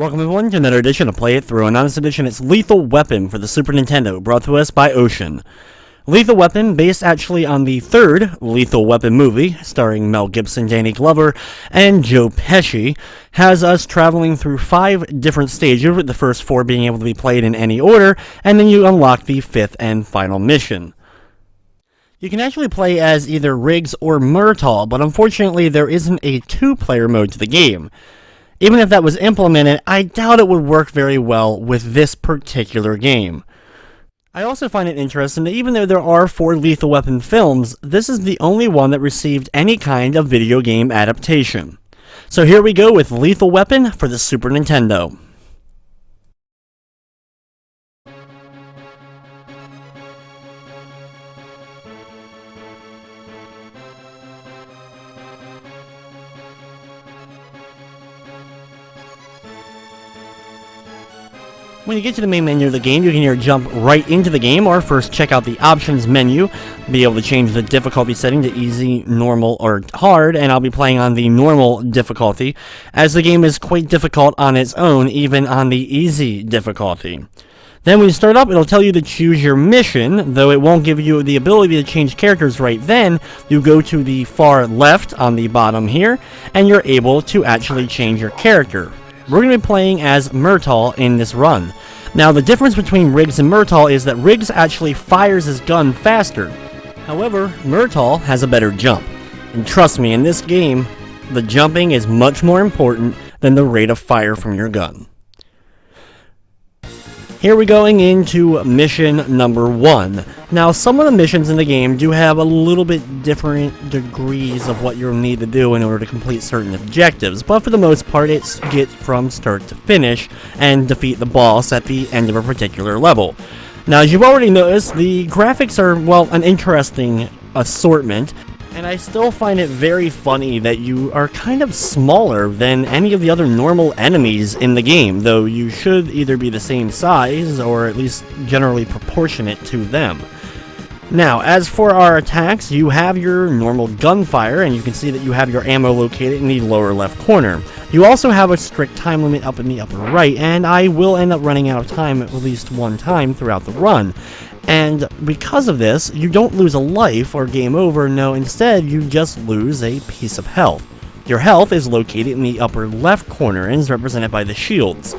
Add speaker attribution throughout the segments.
Speaker 1: Welcome everyone to another edition of Play It Through, and on this edition it's Lethal Weapon for the Super Nintendo, brought to us by Ocean. Lethal Weapon, based actually on the third Lethal Weapon movie, starring Mel Gibson, Danny Glover, and Joe Pesci, has us traveling through 5 different stages, with the first 4 being able to be played in any order, and then you unlock the 5th and final mission. You can actually play as either Riggs or Murtaugh, but unfortunately there isn't a 2-player mode to the game. Even if that was implemented, I doubt it would work very well with this particular game. I also find it interesting that even though there are 4 Lethal Weapon films, this is the only one that received any kind of video game adaptation. So here we go with Lethal Weapon for the Super Nintendo. When you get to the main menu of the game, you can either jump right into the game or first check out the options menu, be able to change the difficulty setting to easy, normal, or hard, and I'll be playing on the normal difficulty, as the game is quite difficult on its own, even on the easy difficulty. Then when you start up, it'll tell you to choose your mission, though it won't give you the ability to change characters right then. You go to the far left on the bottom here, and you're able to actually change your character. We're going to be playing as Murtaugh in this run. Now, the difference between Riggs and Murtaugh is that Riggs actually fires his gun faster. However, Murtaugh has a better jump. And trust me, in this game, the jumping is much more important than the rate of fire from your gun. Here we're going into mission number 1. Now, some of the missions in the game do have a little bit different degrees of what you'll need to do in order to complete certain objectives, but for the most part, it's get from start to finish and defeat the boss at the end of a particular level. Now, as you've already noticed, the graphics are, well, an interesting assortment. And I still find it very funny that you are kind of smaller than any of the other normal enemies in the game, though you should either be the same size or at least generally proportionate to them. Now, as for our attacks, you have your normal gunfire, and you can see that you have your ammo located in the lower left corner. You also have a strict time limit up in the upper right, and I will end up running out of time at least one time throughout the run. And because of this, you don't lose a life or game over, no, instead you just lose a piece of health. Your health is located in the upper left corner and is represented by the shields.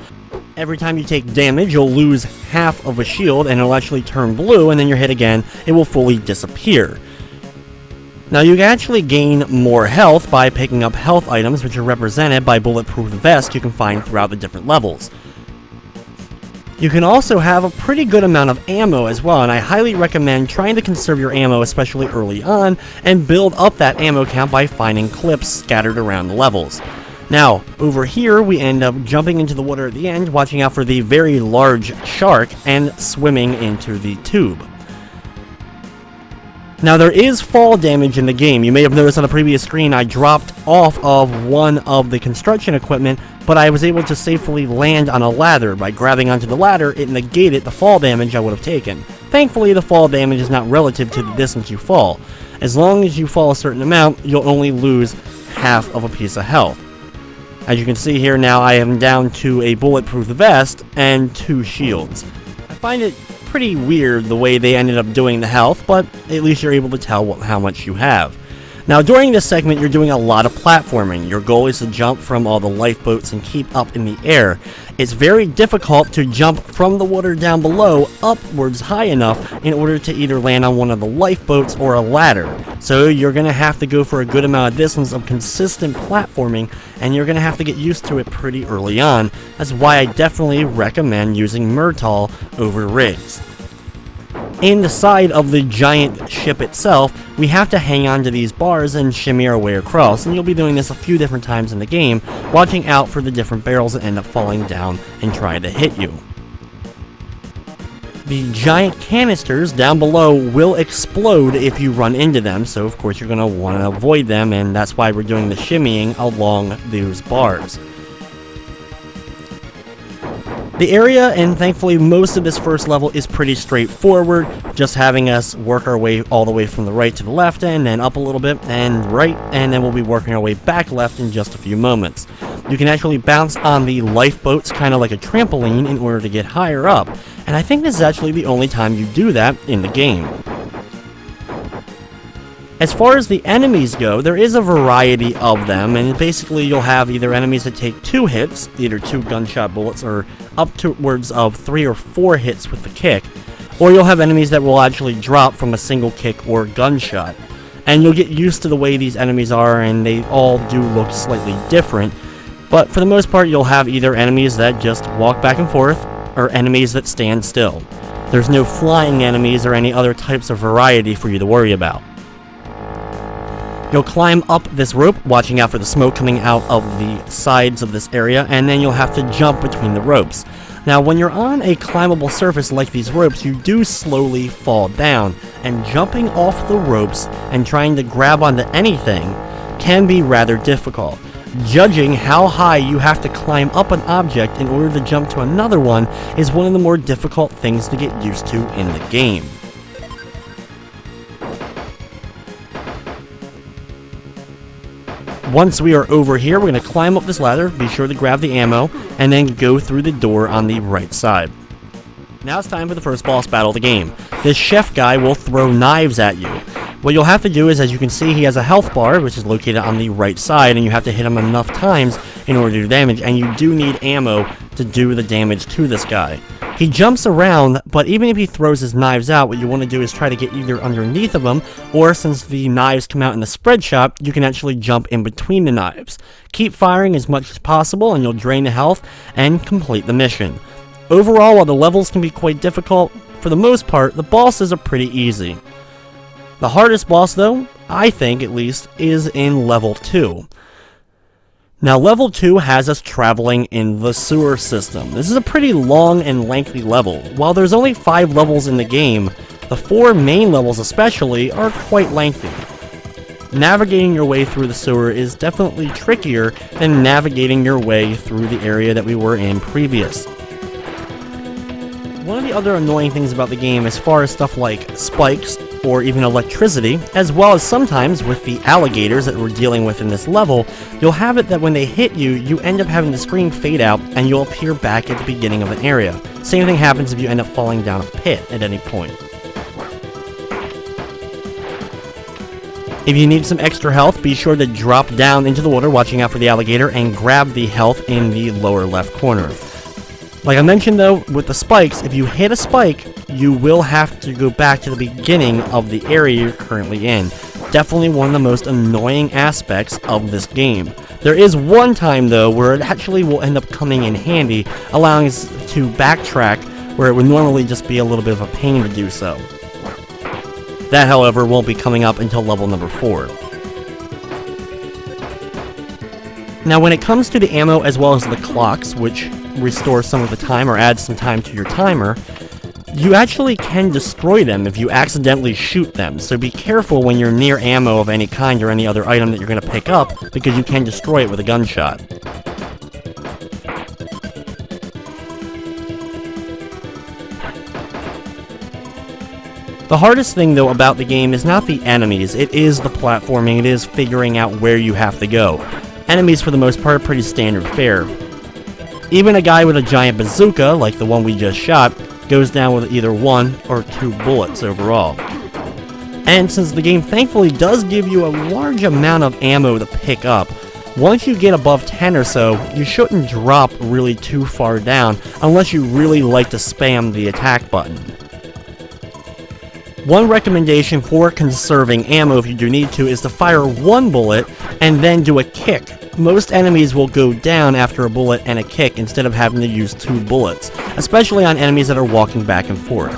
Speaker 1: Every time you take damage, you'll lose half of a shield and it'll actually turn blue, and then you're hit again, it will fully disappear. Now, you can actually gain more health by picking up health items, which are represented by bulletproof vests you can find throughout the different levels. You can also have a pretty good amount of ammo as well, and I highly recommend trying to conserve your ammo, especially early on, and build up that ammo count by finding clips scattered around the levels. Now, over here, we end up jumping into the water at the end, watching out for the very large shark, and swimming into the tube. Now, there is fall damage in the game. You may have noticed on the previous screen I dropped off of one of the construction equipment, but I was able to safely land on a ladder. By grabbing onto the ladder, it negated the fall damage I would have taken. Thankfully, the fall damage is not relative to the distance you fall. As long as you fall a certain amount, you'll only lose half of a piece of health. As you can see here now, I am down to a bulletproof vest and 2 shields. I find it pretty weird the way they ended up doing the health, but at least you're able to tell how much you have. Now, during this segment, you're doing a lot of platforming. Your goal is to jump from all the lifeboats and keep up in the air. It's very difficult to jump from the water down below upwards high enough in order to either land on one of the lifeboats or a ladder. So you're going to have to go for a good amount of distance of consistent platforming, and you're going to have to get used to it pretty early on. That's why I definitely recommend using Murtaugh over Riggs. In the side of the giant ship itself, we have to hang on to these bars and shimmy our way across, and you'll be doing this a few different times in the game, watching out for the different barrels that end up falling down and trying to hit you. The giant canisters down below will explode if you run into them, so of course you're going to want to avoid them, and that's why we're doing the shimmying along those bars. The area, and thankfully most of this first level, is pretty straightforward, just having us work our way all the way from the right to the left, and then up a little bit, and right, and then we'll be working our way back left in just a few moments. You can actually bounce on the lifeboats kind of like a trampoline in order to get higher up, and I think this is actually the only time you do that in the game. As far as the enemies go, there is a variety of them, and basically you'll have either enemies that take 2 hits, either 2 gunshot bullets, or upwards of 3 or 4 hits with the kick, or you'll have enemies that will actually drop from a single kick or gunshot. And you'll get used to the way these enemies are, and they all do look slightly different, but for the most part you'll have either enemies that just walk back and forth, or enemies that stand still. There's no flying enemies or any other types of variety for you to worry about. You'll climb up this rope, watching out for the smoke coming out of the sides of this area, and then you'll have to jump between the ropes. Now, when you're on a climbable surface like these ropes, you do slowly fall down, and jumping off the ropes and trying to grab onto anything can be rather difficult. Judging how high you have to climb up an object in order to jump to another one is one of the more difficult things to get used to in the game. Once we are over here, we're going to climb up this ladder, be sure to grab the ammo, and then go through the door on the right side. Now it's time for the first boss battle of the game. This chef guy will throw knives at you. What you'll have to do is, as you can see, he has a health bar, which is located on the right side, and you have to hit him enough times in order to do damage, and you do need ammo to do the damage to this guy. He jumps around, but even if he throws his knives out, what you want to do is try to get either underneath of him, or since the knives come out in the spread shop, you can actually jump in between the knives. Keep firing as much as possible, and you'll drain the health and complete the mission. Overall, while the levels can be quite difficult, for the most part, the bosses are pretty easy. The hardest boss, though, I think at least, is in level 2. Now, level 2 has us traveling in the sewer system. This is a pretty long and lengthy level. While there's only 5 levels in the game, the 4 main levels especially are quite lengthy. Navigating your way through the sewer is definitely trickier than navigating your way through the area that we were in previous. One of the other annoying things about the game, as far as stuff like spikes or even electricity, as well as sometimes with the alligators that we're dealing with in this level, you'll have it that when they hit you, you end up having the screen fade out and you'll appear back at the beginning of an area. Same thing happens if you end up falling down a pit at any point. If you need some extra health, be sure to drop down into the water, watching out for the alligator, and grab the health in the lower left corner. Like I mentioned though, with the spikes, if you hit a spike, you will have to go back to the beginning of the area you're currently in. Definitely one of the most annoying aspects of this game. There is one time though where it actually will end up coming in handy, allowing us to backtrack where it would normally just be a little bit of a pain to do so. That, however, won't be coming up until level number 4. Now, when it comes to the ammo as well as the clocks, which restore some of the time or add some time to your timer, you actually can destroy them if you accidentally shoot them, so be careful when you're near ammo of any kind or any other item that you're going to pick up, because you can destroy it with a gunshot. The hardest thing though about the game is not the enemies, it is the platforming, it is figuring out where you have to go. Enemies for the most part are pretty standard fare. Even a guy with a giant bazooka, like the one we just shot, goes down with either 1 or 2 bullets overall. And since the game thankfully does give you a large amount of ammo to pick up, once you get above 10 or so, you shouldn't drop really too far down unless you really like to spam the attack button. One recommendation for conserving ammo if you do need to is to fire 1 bullet and then do a kick. Most enemies will go down after a bullet and a kick instead of having to use 2 bullets, especially on enemies that are walking back and forth.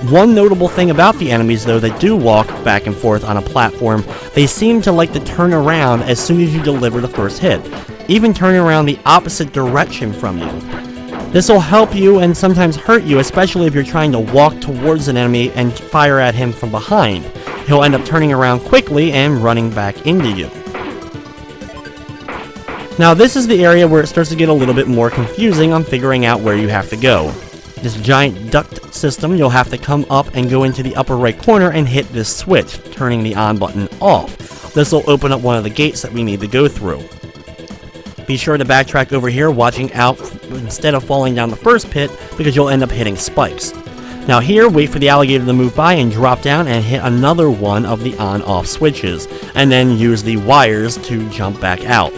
Speaker 1: One notable thing about the enemies though that do walk back and forth on a platform, they seem to like to turn around as soon as you deliver the first hit, even turning around the opposite direction from you. This will help you and sometimes hurt you, especially if you're trying to walk towards an enemy and fire at him from behind. He'll end up turning around quickly and running back into you. Now this is the area where it starts to get a little bit more confusing on figuring out where you have to go. This giant duct system, you'll have to come up and go into the upper right corner and hit this switch, turning the on button off. This will open up one of the gates that we need to go through. Be sure to backtrack over here, watching out instead of falling down the first pit, because you'll end up hitting spikes. Now here, wait for the alligator to move by and drop down and hit another one of the on-off switches, and then use the wires to jump back out.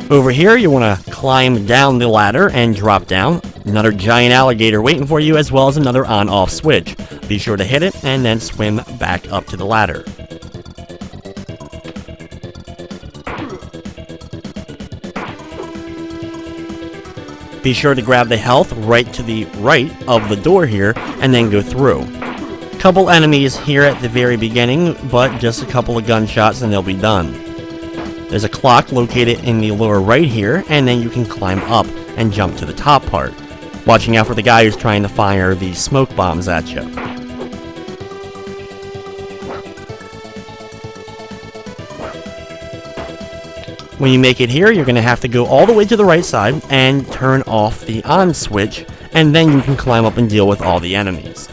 Speaker 1: Over here, you want to climb down the ladder and drop down. Another giant alligator waiting for you, as well as another on-off switch. Be sure to hit it and then swim back up to the ladder. Be sure to grab the health right to the right of the door here, and then go through. Couple enemies here at the very beginning, but just a couple of gunshots and they'll be done. There's a clock located in the lower right here, and then you can climb up and jump to the top part, watching out for the guy who's trying to fire the smoke bombs at you. When you make it here, you're going to have to go all the way to the right side and turn off the on switch, and then you can climb up and deal with all the enemies.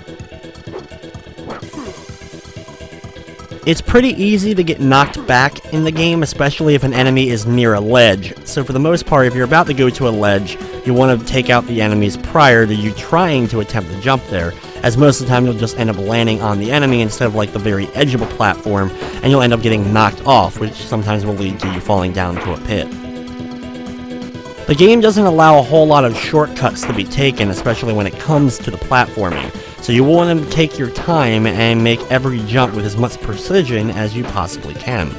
Speaker 1: It's pretty easy to get knocked back in the game, especially if an enemy is near a ledge. So for the most part, if you're about to go to a ledge, you want to take out the enemies prior to you trying to attempt to jump there, as most of the time you'll just end up landing on the enemy instead of like the very edge of a platform, and you'll end up getting knocked off, which sometimes will lead to you falling down to a pit. The game doesn't allow a whole lot of shortcuts to be taken, especially when it comes to the platforming, so you want to take your time and make every jump with as much precision as you possibly can.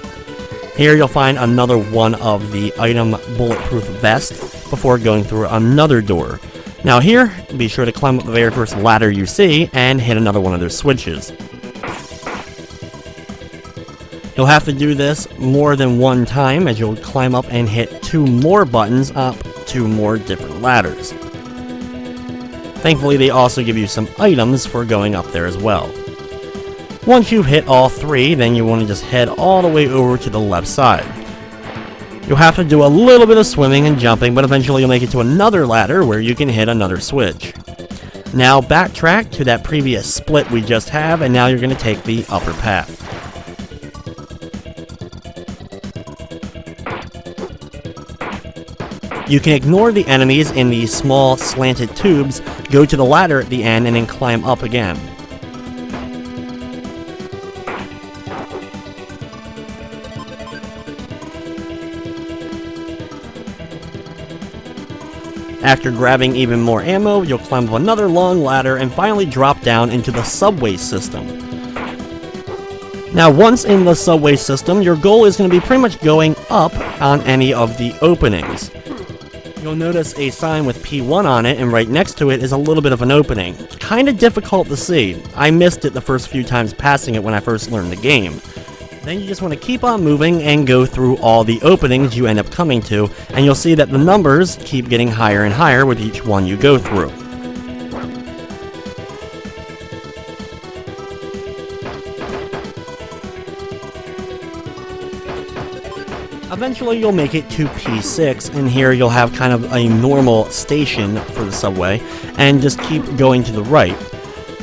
Speaker 1: Here you'll find another one of the item bulletproof vest before going through another door. Now here, be sure to climb up the very first ladder you see and hit another one of those switches. You'll have to do this more than one time, as you'll climb up and hit 2 more buttons up 2 more different ladders. Thankfully, they also give you some items for going up there as well. Once you've hit all 3, then you want to just head all the way over to the left side. You'll have to do a little bit of swimming and jumping, but eventually you'll make it to another ladder where you can hit another switch. Now backtrack to that previous split we just have, and now you're going to take the upper path. You can ignore the enemies in these small slanted tubes, go to the ladder at the end, and then climb up again. After grabbing even more ammo, you'll climb up another long ladder and finally drop down into the subway system. Now once in the subway system, your goal is going to be pretty much going up on any of the openings. You'll notice a sign with P1 on it, and right next to it is a little bit of an opening. Kind of difficult to see. I missed it the first few times passing it when I first learned the game. Then you just want to keep on moving and go through all the openings you end up coming to, and you'll see that the numbers keep getting higher and higher with each one you go through. Eventually you'll make it to P6, and here you'll have kind of a normal station for the subway, and just keep going to the right.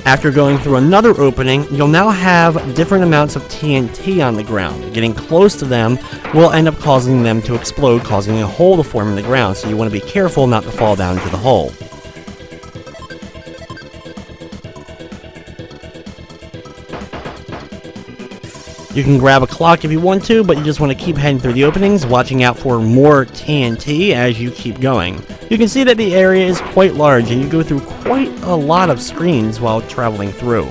Speaker 1: After going through another opening, you'll now have different amounts of TNT on the ground. Getting close to them will end up causing them to explode, causing a hole to form in the ground, so you want to be careful not to fall down into the hole. You can grab a clock if you want to, but you just want to keep heading through the openings, watching out for more TNT as you keep going. You can see that the area is quite large, and you go through quite a lot of screens while traveling through.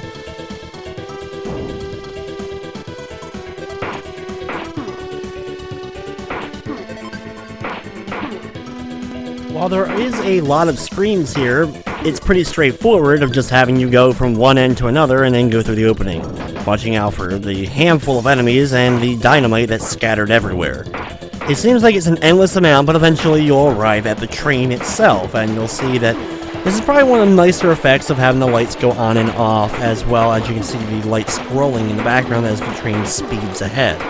Speaker 1: While there is a lot of screens here, it's pretty straightforward of just having you go from one end to another and then go through the opening, watching out for the handful of enemies and the dynamite that's scattered everywhere. It seems like it's an endless amount, but eventually you'll arrive at the train itself, and you'll see that this is probably one of the nicer effects of having the lights go on and off, as well as you can see the lights scrolling in the background as the train speeds ahead.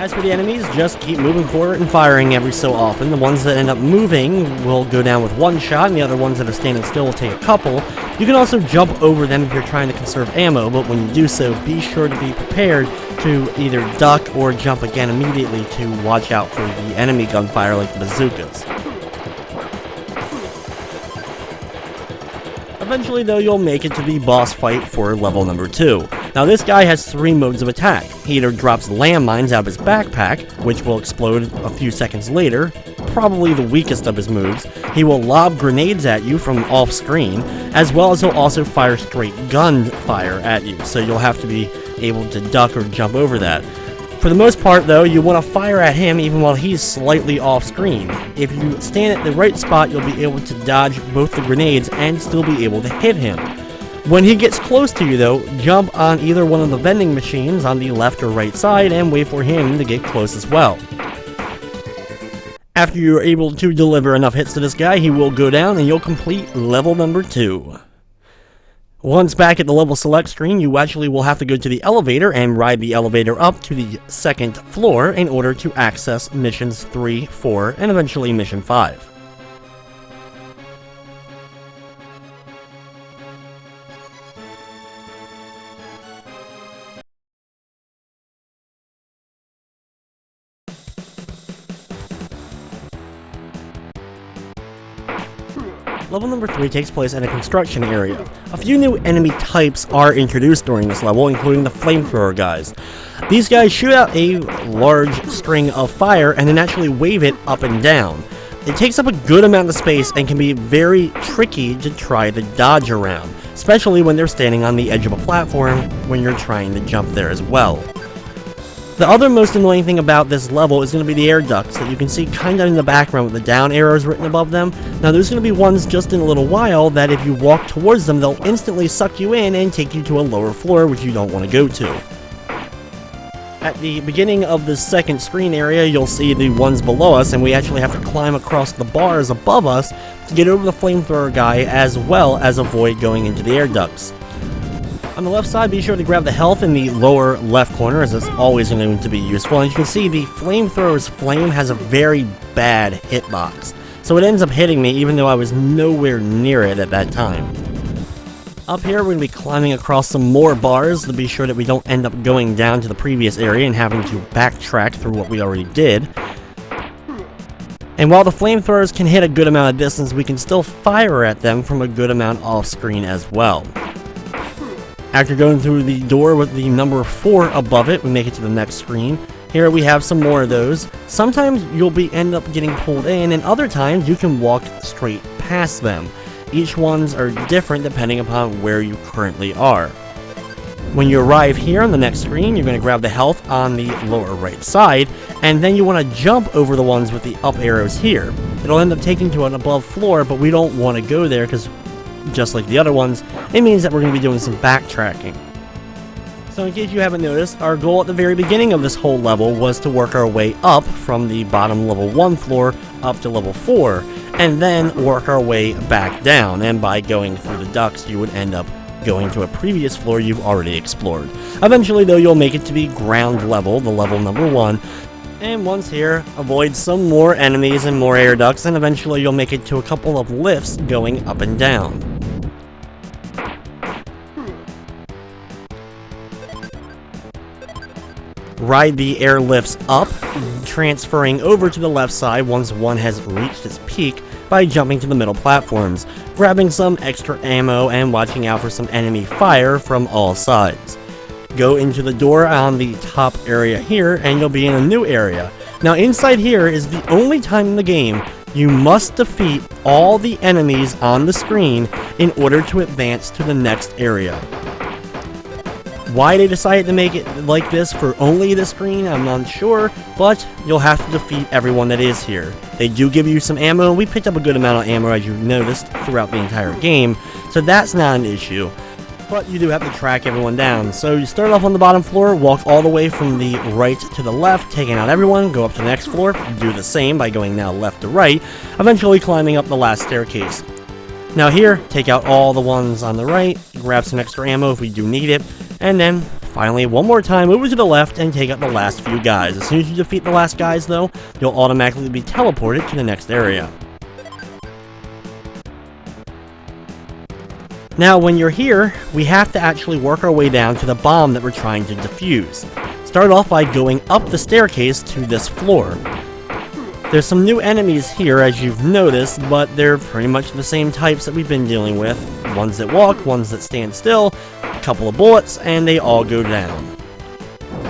Speaker 1: As for the enemies, just keep moving forward and firing every so often. The ones that end up moving will go down with one shot, and the other ones that are standing still will take a couple. You can also jump over them if you're trying to conserve ammo, but when you do so, be sure to be prepared to either duck or jump again immediately to watch out for the enemy gunfire like the bazookas. Eventually, though, you'll make it to the boss fight for level number 2. Now, this guy has 3 modes of attack. He either drops landmines out of his backpack, which will explode a few seconds later, probably the weakest of his moves. He will lob grenades at you from off-screen, as well as he'll also fire straight gunfire at you, so you'll have to be able to duck or jump over that. For the most part, though, you want to fire at him even while he's slightly off-screen. If you stand at the right spot, you'll be able to dodge both the grenades and still be able to hit him. When he gets close to you, though, jump on either one of the vending machines on the left or right side and wait for him to get close as well. After you're able to deliver enough hits to this guy, he will go down and you'll complete level number 2. Once back at the level select screen, you actually will have to go to the elevator and ride the elevator up to the 2nd floor in order to access missions 3, 4, and eventually mission 5. Level number 3 takes place in a construction area. A few new enemy types are introduced during this level, including the flamethrower guys. These guys shoot out a large string of fire and then actually wave it up and down. It takes up a good amount of space and can be very tricky to try to dodge around, especially when they're standing on the edge of a platform when you're trying to jump there as well. The other most annoying thing about this level is going to be the air ducts that you can see kind of in the background with the down arrows written above them. Now there's going to be ones just in a little while that if you walk towards them, they'll instantly suck you in and take you to a lower floor, which you don't want to go to. At the beginning of the 2nd screen area, you'll see the ones below us, and we actually have to climb across the bars above us to get over the flamethrower guy, as well as avoid going into the air ducts. On the left side, be sure to grab the health in the lower left corner, as it's always going to be useful. And you can see the flamethrower's flame has a very bad hitbox, so it ends up hitting me even though I was nowhere near it at that time. Up here, we're going to be climbing across some more bars to be sure that we don't end up going down to the previous area and having to backtrack through what we already did. And while the flamethrowers can hit a good amount of distance, we can still fire at them from a good amount off-screen as well. After going through the door with the number 4 above it, we make it to the next screen. Here we have some more of those. Sometimes you'll end up getting pulled in, and other times you can walk straight past them. Each ones are different depending upon where you currently are. When you arrive here on the next screen, you're going to grab the health on the lower right side, and then you want to jump over the ones with the up arrows here. It'll end up taking to an above floor, but we don't want to go there because just like the other ones, it means that we're going to be doing some backtracking. So in case you haven't noticed, our goal at the very beginning of this whole level was to work our way up from the bottom level 1 floor up to level 4, and then work our way back down, and by going through the ducts you would end up going to a previous floor you've already explored. Eventually though, you'll make it to the ground level, the level number 1, and once here, avoid some more enemies and more air ducts, and eventually you'll make it to a couple of lifts going up and down. Ride the air lifts up, transferring over to the left side once one has reached its peak by jumping to the middle platforms, grabbing some extra ammo and watching out for some enemy fire from all sides. Go into the door on the top area here and you'll be in a new area. Now inside here is the only time in the game you must defeat all the enemies on the screen in order to advance to the next area. Why they decided to make it like this for only the screen, I'm not sure, but you'll have to defeat everyone that is here. They do give you some ammo. We picked up a good amount of ammo, as you've noticed, throughout the entire game, so that's not an issue. But you do have to track everyone down. So you start off on the bottom floor, walk all the way from the right to the left, taking out everyone, go up to the next floor, do the same by going now left to right, eventually climbing up the last staircase. Now here, take out all the ones on the right, grab some extra ammo if we do need it, and then Finally, one more time over to the left and take out the last few guys. As soon as you defeat the last guys though, you'll automatically be teleported to the next area. Now when you're here, we have to actually work our way down to the bomb that we're trying to defuse. Start off by going up the staircase to this floor. There's some new enemies here, as you've noticed, but they're pretty much the same types that we've been dealing with. Ones that walk, ones that stand still, a couple of bullets, and they all go down.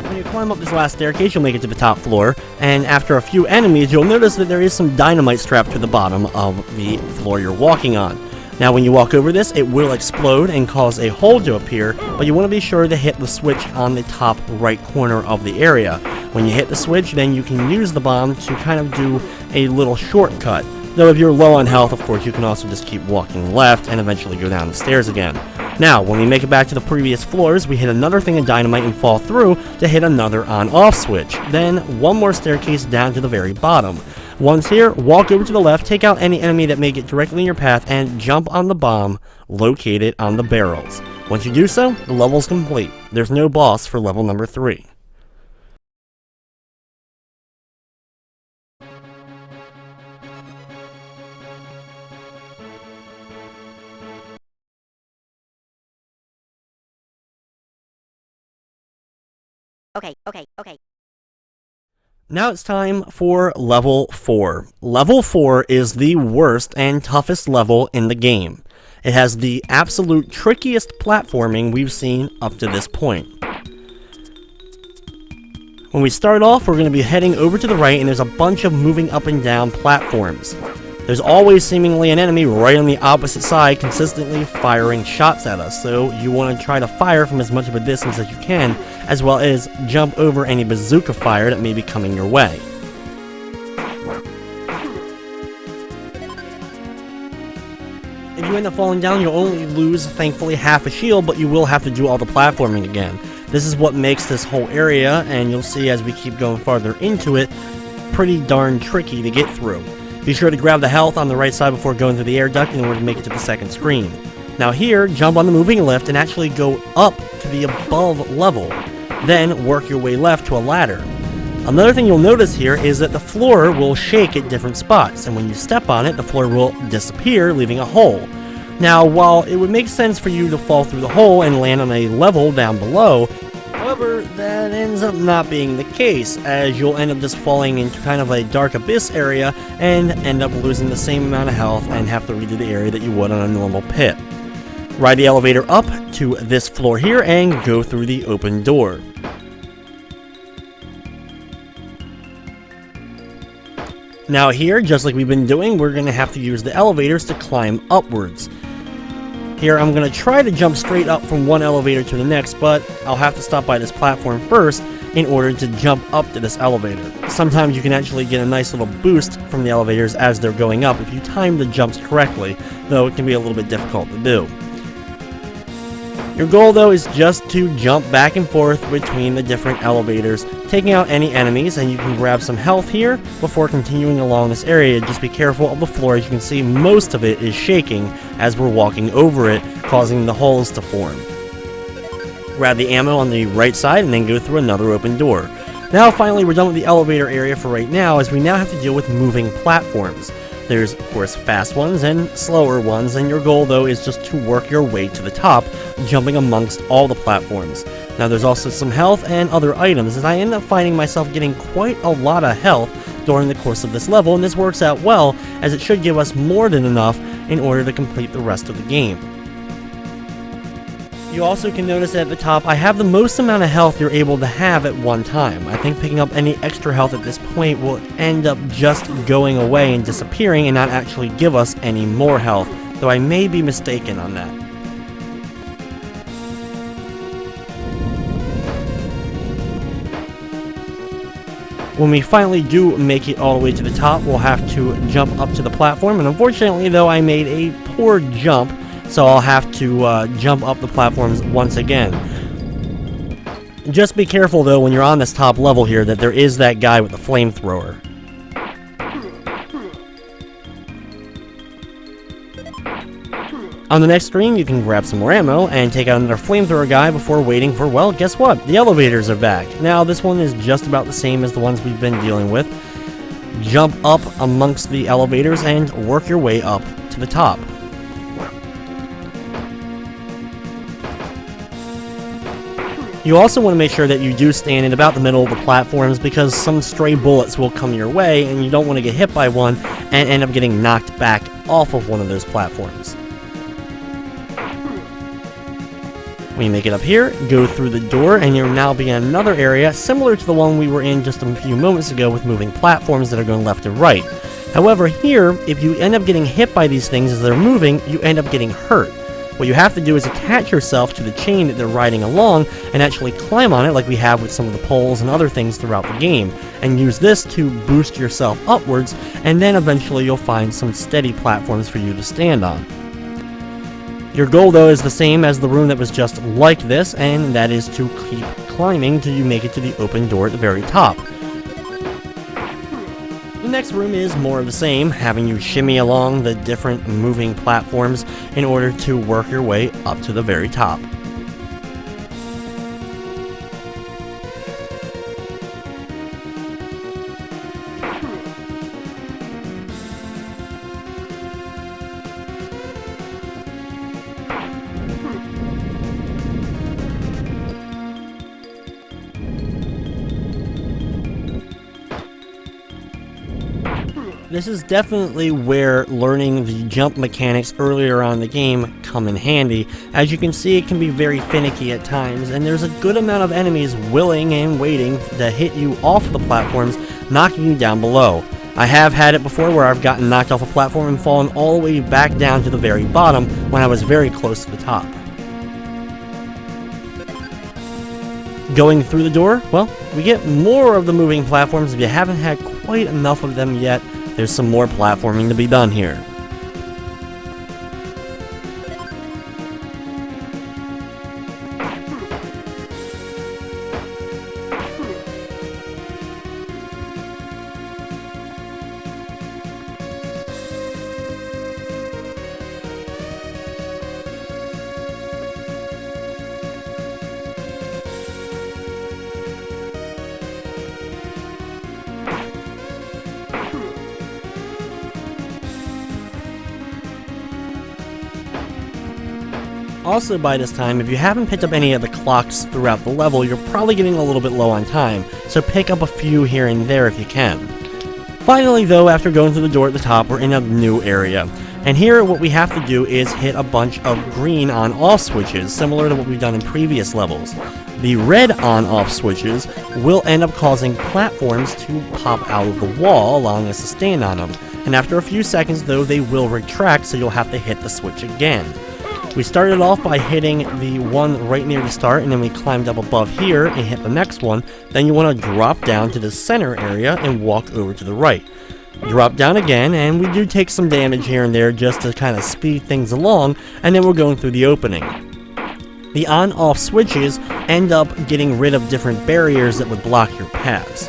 Speaker 1: When you climb up this last staircase, you'll make it to the top floor, and after a few enemies, you'll notice that there is some dynamite strapped to the bottom of the floor you're walking on. Now when you walk over this, it will explode and cause a hole to appear, but you want to be sure to hit the switch on the top right corner of the area. When you hit the switch, then you can use the bomb to kind of do a little shortcut. Though if you're low on health, of course, you can also just keep walking left and eventually go down the stairs again. Now, when we make it back to the previous floors, we hit another thing of dynamite and fall through to hit another on-off switch. Then, one more staircase down to the very bottom. Once here, walk over to the left, take out any enemy that may get directly in your path, and jump on the bomb located on the barrels. Once you do so, the level's complete. There's no boss for level number 3.
Speaker 2: Okay.
Speaker 1: Now it's time for level 4. Level 4 is the worst and toughest level in the game. It has the absolute trickiest platforming we've seen up to this point. When we start off, we're going to be heading over to the right, and there's a bunch of moving up and down platforms. There's always seemingly an enemy right on the opposite side consistently firing shots at us, so you want to try to fire from as much of a distance as you can, as well as jump over any bazooka fire that may be coming your way. If you end up falling down, you'll only lose, thankfully, half a shield, but you will have to do all the platforming again. This is what makes this whole area, and you'll see as we keep going farther into it, pretty darn tricky to get through. Be sure to grab the health on the right side before going through the air duct in order to make it to the second screen. Now here, jump on the moving lift and actually go up to the above level. Then work your way left to a ladder. Another thing you'll notice here is that the floor will shake at different spots, and when you step on it, the floor will disappear, leaving a hole. Now, while it would make sense for you to fall through the hole and land on a level down below, however, that ends up not being the case, as you'll end up just falling into kind of a dark abyss area and end up losing the same amount of health and have to redo the area that you would on a normal pit. Ride the elevator up to this floor here and go through the open door. Now here, just like we've been doing, we're going to have to use the elevators to climb upwards. Here I'm going to try to jump straight up from one elevator to the next, but I'll have to stop by this platform first in order to jump up to this elevator. Sometimes you can actually get a nice little boost from the elevators as they're going up if you time the jumps correctly, though it can be a little bit difficult to do. Your goal though is just to jump back and forth between the different elevators, taking out any enemies, and you can grab some health here before continuing along this area. Just be careful of the floor. As you can see, most of it is shaking as we're walking over it, causing the holes to form. Grab the ammo on the right side and then go through another open door. Now finally we're done with the elevator area for right now, as we now have to deal with moving platforms. There's, of course, fast ones and slower ones, and your goal, though, is just to work your way to the top, jumping amongst all the platforms. Now, there's also some health and other items, and I end up finding myself getting quite a lot of health during the course of this level, and this works out well, as it should give us more than enough in order to complete the rest of the game. You also can notice that at the top, I have the most amount of health you're able to have at one time. I think picking up any extra health at this point will end up just going away and disappearing and not actually give us any more health, though I may be mistaken on that. When we finally do make it all the way to the top, we'll have to jump up to the platform, and unfortunately though, I made a poor jump, so I'll have to jump up the platforms once again. Just be careful though when you're on this top level here that there is that guy with the flamethrower. On the next screen, you can grab some more ammo and take out another flamethrower guy before waiting for, well, guess what? The elevators are back. Now, this one is just about the same as the ones we've been dealing with. Jump up amongst the elevators and work your way up to the top. You also want to make sure that you do stand in about the middle of the platforms because some stray bullets will come your way and you don't want to get hit by one and end up getting knocked back off of one of those platforms. When you make it up here, go through the door and you'll now be in another area similar to the one we were in just a few moments ago with moving platforms that are going left and right. However, here, if you end up getting hit by these things as they're moving, you end up getting hurt. What you have to do is attach yourself to the chain that they're riding along and actually climb on it like we have with some of the poles and other things throughout the game, and use this to boost yourself upwards, and then eventually you'll find some steady platforms for you to stand on. Your goal though is the same as the room that was just like this, and that is to keep climbing till you make it to the open door at the very top. The next room is more of the same, having you shimmy along the different moving platforms in order to work your way up to the very top. This is definitely where learning the jump mechanics earlier on in the game come in handy. As you can see, it can be very finicky at times, and there's a good amount of enemies willing and waiting to hit you off the platforms, knocking you down below. I have had it before where I've gotten knocked off a platform and fallen all the way back down to the very bottom when I was very close to the top. Going through the door, well, we get more of the moving platforms. If you haven't had quite enough of them yet, there's some more platforming to be done here. Also, by this time, if you haven't picked up any of the clocks throughout the level, you're probably getting a little bit low on time, so pick up a few here and there if you can. Finally though, after going through the door at the top, we're in a new area. And here what we have to do is hit a bunch of green on-off switches, similar to what we've done in previous levels. The red on-off switches will end up causing platforms to pop out of the wall, allowing us to stand on them. And after a few seconds though, they will retract, so you'll have to hit the switch again. We started off by hitting the one right near the start, and then we climbed up above here and hit the next one. Then you want to drop down to the center area and walk over to the right. Drop down again, and we do take some damage here and there just to kind of speed things along, and then we're going through the opening. The on-off switches end up getting rid of different barriers that would block your paths.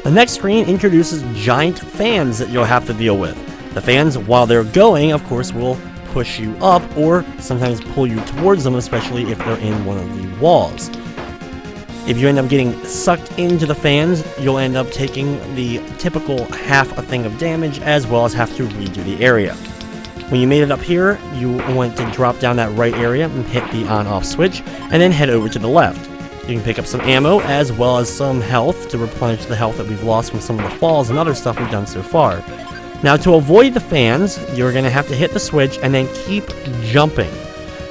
Speaker 1: The next screen introduces giant fans that you'll have to deal with. The fans, while they're going, of course, will push you up or sometimes pull you towards them, especially if they're in one of the walls. If you end up getting sucked into the fans, you'll end up taking the typical half a thing of damage as well as have to redo the area. When you made it up here, you want to drop down that right area and hit the on-off switch and then head over to the left. You can pick up some ammo as well as some health to replenish the health that we've lost from some of the falls and other stuff we've done so far. Now, to avoid the fans, you're going to have to hit the switch and then keep jumping.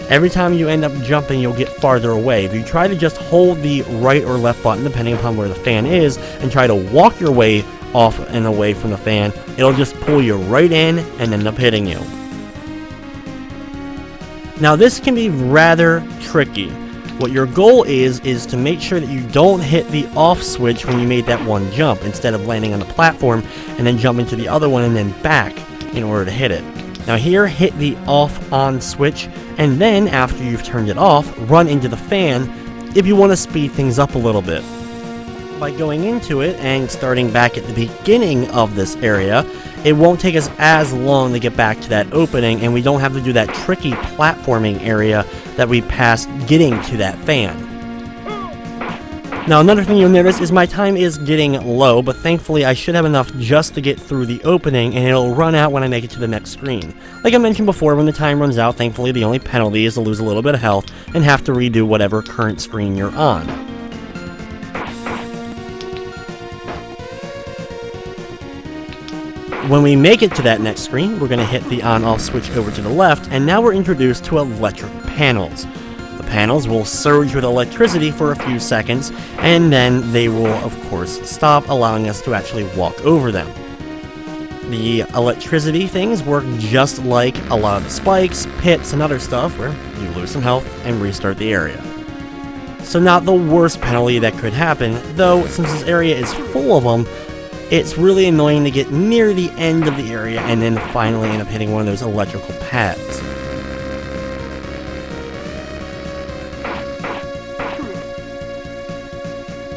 Speaker 1: Every time you end up jumping, you'll get farther away. If you try to just hold the right or left button, depending upon where the fan is, and try to walk your way off and away from the fan, it'll just pull you right in and end up hitting you. Now, this can be rather tricky. What your goal is to make sure that you don't hit the off switch when you made that one jump, instead of landing on the platform and then jumping to the other one and then back in order to hit it. Now here, hit the off on switch, and then after you've turned it off, run into the fan if you want to speed things up a little bit. By going into it and starting back at the beginning of this area, it won't take us as long to get back to that opening, and we don't have to do that tricky platforming area that we passed getting to that fan. Now, another thing you'll notice is my time is getting low, but thankfully I should have enough just to get through the opening, and it'll run out when I make it to the next screen. Like I mentioned before, when the time runs out, thankfully the only penalty is to lose a little bit of health and have to redo whatever current screen you're on. When we make it to that next screen, we're going to hit the on-off switch over to the left, and now we're introduced to electric panels. The panels will surge with electricity for a few seconds, and then they will, of course, stop, allowing us to actually walk over them. The electricity things work just like a lot of the spikes, pits, and other stuff, where you lose some health and restart the area. So not the worst penalty that could happen, though since this area is full of them, it's really annoying to get near the end of the area and then finally end up hitting one of those electrical pads.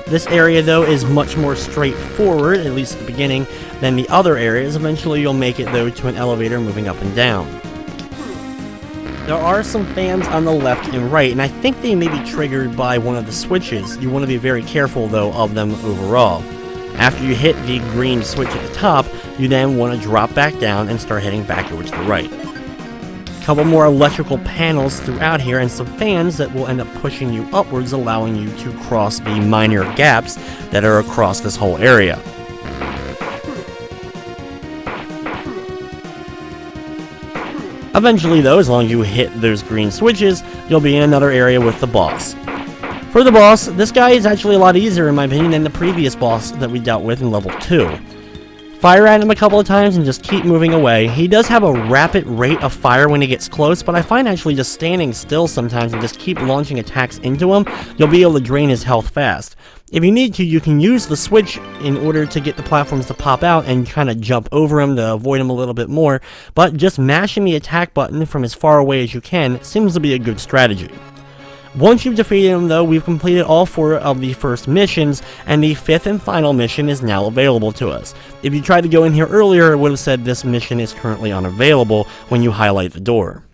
Speaker 1: This area, though, is much more straightforward, at least at the beginning, than the other areas. Eventually you'll make it, though, to an elevator moving up and down. There are some fans on the left and right, and I think they may be triggered by one of the switches. You want to be very careful, though, of them overall. After you hit the green switch at the top, you then want to drop back down and start heading back over to the right. A couple more electrical panels throughout here and some fans that will end up pushing you upwards, allowing you to cross the minor gaps that are across this whole area. Eventually, though, as long as you hit those green switches, you'll be in another area with the boss. For the boss, this guy is actually a lot easier in my opinion than the previous boss that we dealt with in level 2. Fire at him a couple of times and just keep moving away. He does have a rapid rate of fire when he gets close, but I find actually just standing still sometimes and just keep launching attacks into him, you'll be able to drain his health fast. If you need to, you can use the switch in order to get the platforms to pop out and kind of jump over him to avoid him a little bit more, but just mashing the attack button from as far away as you can seems to be a good strategy. Once you've defeated him, though, we've completed all 4 of the first missions, and the 5th and final mission is now available to us. If you tried to go in here earlier, it would have said this mission is currently unavailable when you highlight the door.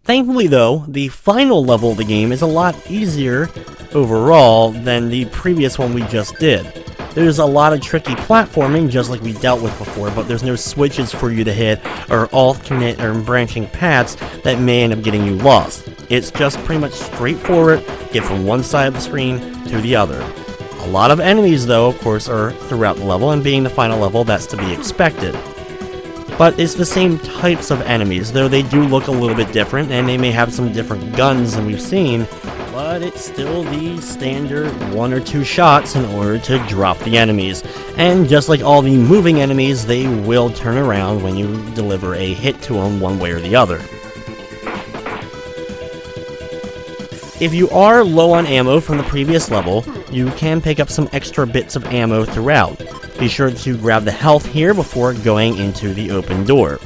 Speaker 1: Thankfully, though, the final level of the game is a lot easier overall than the previous one we just did. There's a lot of tricky platforming, just like we dealt with before, but there's no switches for you to hit, or alternate or branching paths that may end up getting you lost. It's just pretty much straightforward, get from one side of the screen to the other. A lot of enemies, though, of course, are throughout the level, and being the final level, that's to be expected. But it's the same types of enemies, though they do look a little bit different, and they may have some different guns than we've seen, but it's still the standard 1 or 2 shots in order to drop the enemies. And just like all the moving enemies, they will turn around when you deliver a hit to them one way or the other. If you are low on ammo from the previous level, you can pick up some extra bits of ammo throughout. Be sure to grab the health here before going into the open door.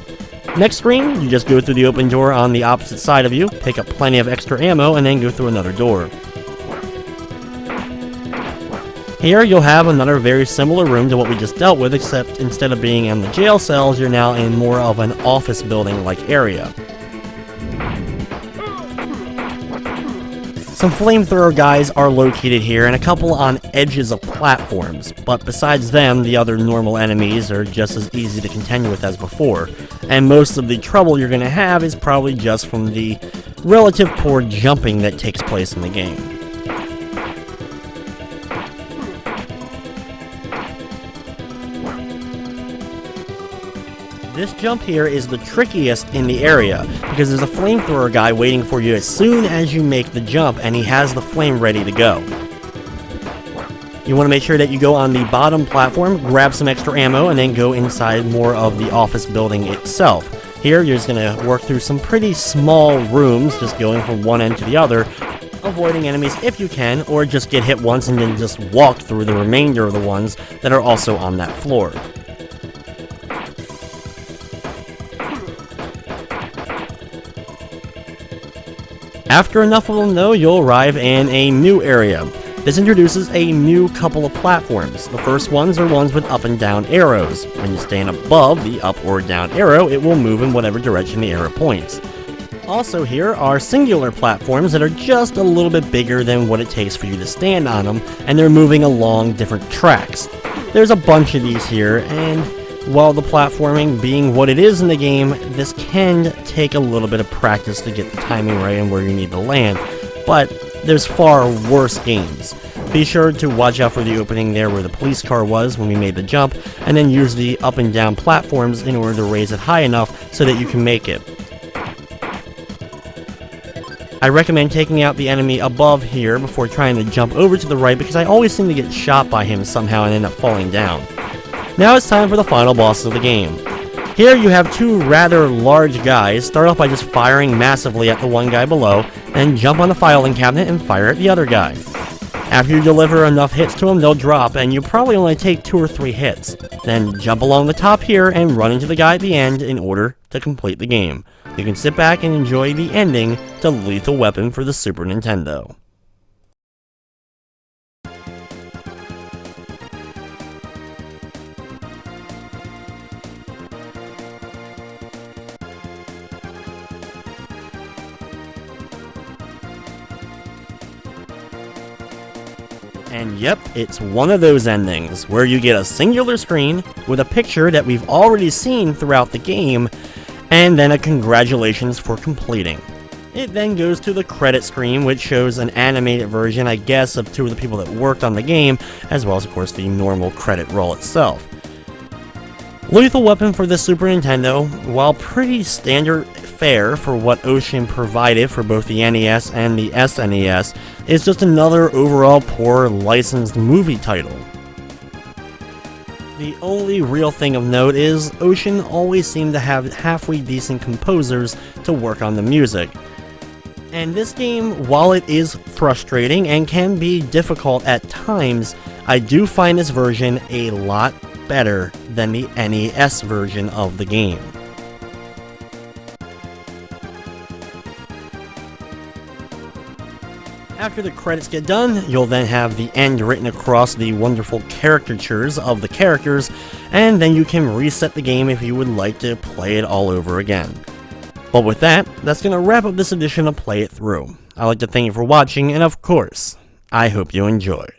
Speaker 1: Next screen, you just go through the open door on the opposite side of you, pick up plenty of extra ammo, and then go through another door. Here you'll have another very similar room to what we just dealt with, except instead of being in the jail cells, you're now in more of an office building-like area. Some flamethrower guys are located here, and a couple on edges of platforms, but besides them, the other normal enemies are just as easy to contend with as before, and most of the trouble you're going to have is probably just from the relative poor jumping that takes place in the game. This jump here is the trickiest in the area, because there's a flamethrower guy waiting for you as soon as you make the jump, and he has the flame ready to go. You want to make sure that you go on the bottom platform, grab some extra ammo, and then go inside more of the office building itself. Here, you're just going to work through some pretty small rooms, just going from one end to the other, avoiding enemies if you can, or just get hit once and then just walk through the remainder of the ones that are also on that floor. After enough of them, though, you'll arrive in a new area. This introduces a new couple of platforms. The first ones are ones with up and down arrows. When you stand above the up or down arrow, it will move in whatever direction the arrow points. Also here are singular platforms that are just a little bit bigger than what it takes for you to stand on them, and they're moving along different tracks. There's a bunch of these here, and while the platforming being what it is in the game, this can take a little bit of practice to get the timing right and where you need to land, but there's far worse games. Be sure to watch out for the opening there where the police car was when we made the jump, and then use the up and down platforms in order to raise it high enough so that you can make it. I recommend taking out the enemy above here before trying to jump over to the right because I always seem to get shot by him somehow and end up falling down. Now it's time for the final boss of the game. Here you have two rather large guys. Start off by just firing massively at the one guy below, then jump on the filing cabinet and fire at the other guy. After you deliver enough hits to them, they'll drop, and you probably only take 2 or 3 hits. Then jump along the top here and run into the guy at the end in order to complete the game. You can sit back and enjoy the ending to Lethal Weapon for the Super Nintendo. And yep, it's one of those endings, where you get a singular screen with a picture that we've already seen throughout the game, and then a congratulations for completing. It then goes to the credit screen, which shows an animated version, I guess, of 2 of the people that worked on the game, as well as, of course, the normal credit roll itself. Lethal Weapon for the Super Nintendo, while pretty standard fare for what Ocean provided for both the NES and the SNES, is just another overall poor licensed movie title. The only real thing of note is Ocean always seemed to have halfway decent composers to work on the music. And this game, while it is frustrating and can be difficult at times, I do find this version a lot better than the NES version of the game. After the credits get done, you'll then have the end written across the wonderful caricatures of the characters, and then you can reset the game if you would like to play it all over again. But with that, that's going to wrap up this edition of Play It Through. I'd like to thank you for watching, and of course, I hope you enjoyed.